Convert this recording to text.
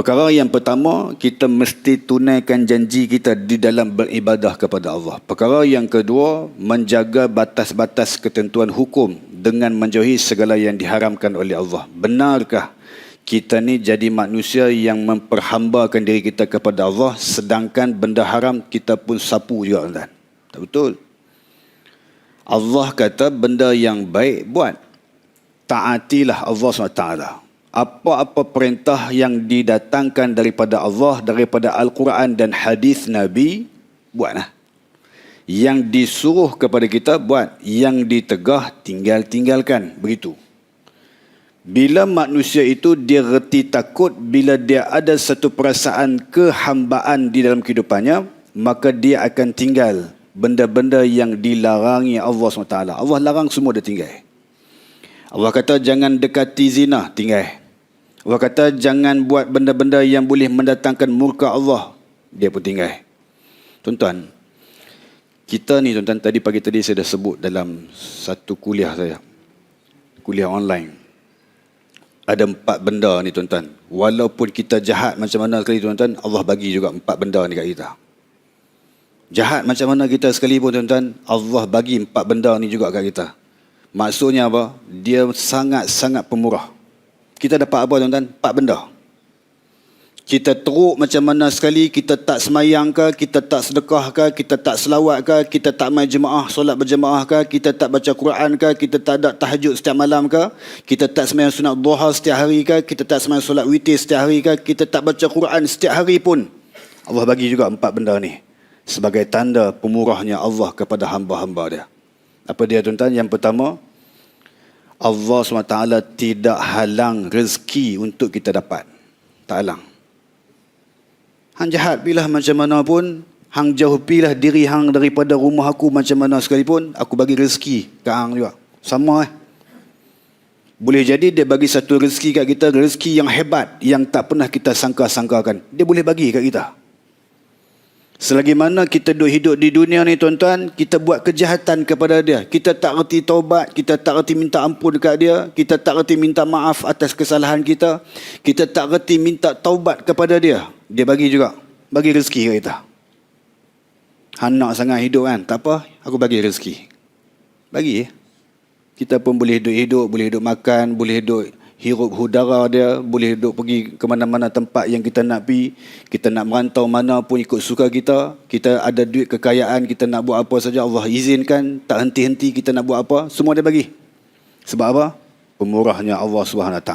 Perkara yang pertama, kita mesti tunaikan janji kita di dalam beribadah kepada Allah. Perkara yang kedua, menjaga batas-batas ketentuan hukum dengan menjauhi segala yang diharamkan oleh Allah. Benarkah kita ni jadi manusia yang memperhambakan diri kita kepada Allah, sedangkan benda haram kita pun sapu juga, tuan? Tak betul. Allah kata benda yang baik buat. Taatilah Allah SWT. Apa-apa perintah yang didatangkan daripada Allah, daripada Al-Quran dan hadis Nabi, buatlah. Yang disuruh kepada kita, buat. Yang ditegah, tinggalkan. Begitu. Bila manusia itu dia reti takut, bila dia ada satu perasaan kehambaan di dalam kehidupannya, maka dia akan tinggal benda-benda yang dilarangi Allah SWT. Allah larang, semua dia tinggal. Allah kata jangan dekati zina, tinggal. Allah kata jangan buat benda-benda yang boleh mendatangkan murka Allah, dia pun tinggal. Tuan-tuan, kita ni tuan-tuan, pagi tadi saya dah sebut dalam satu kuliah saya, kuliah online. Ada 4 benda ni tuan-tuan. Walaupun kita jahat macam mana sekali tuan-tuan, Allah bagi juga 4 benda ni kat kita. Jahat macam mana kita sekalipun tuan-tuan, Allah bagi 4 benda ni juga kat kita. Maksudnya apa? Dia sangat-sangat pemurah. Kita dapat apa tuan-tuan? 4 benda. Kita teruk macam mana sekali, kita tak semayang ke, kita tak sedekah ke, kita tak selawat ke, kita tak main jemaah, solat berjemaah ke, kita tak baca Quran ke, kita tak ada tahajud setiap malam ke, kita tak semayang sunat duha setiap hari ke, kita tak semayang solat witir setiap hari ke, kita tak baca Quran setiap hari pun. Allah bagi juga 4 benda ni sebagai tanda pemurahnya Allah kepada hamba-hamba dia. Apa dia tuan-tuan? Yang pertama, Allah SWT tidak halang rezeki untuk kita dapat. Tak halang. Hang jahat pilah macam mana pun, hang jauh pilah diri hang daripada rumah aku macam mana sekalipun, aku bagi rezeki kat hang juga. Sama Boleh jadi dia bagi satu rezeki kat kita, rezeki yang hebat, yang tak pernah kita sangka-sangkakan. Dia boleh bagi kat kita. Selagi mana kita hidup di dunia ni tuan-tuan, kita buat kejahatan kepada dia, kita tak reti taubat, kita tak reti minta ampun dekat dia, kita tak reti minta maaf atas kesalahan kita, kita tak reti minta taubat kepada dia, dia bagi juga, bagi rezeki kat kita. Han nak sangat hidup kan, tak apa, aku bagi rezeki. Bagi. Kita pun boleh hidup-hidup, boleh hidup makan, boleh hidup hirup udara dia, boleh duduk pergi ke mana-mana tempat yang kita nak pergi, kita nak merantau mana pun ikut suka kita, kita ada duit kekayaan, kita nak buat apa saja Allah izinkan, tak henti-henti kita nak buat apa, semua dia bagi. Sebab apa? Pemurahnya Allah SWT.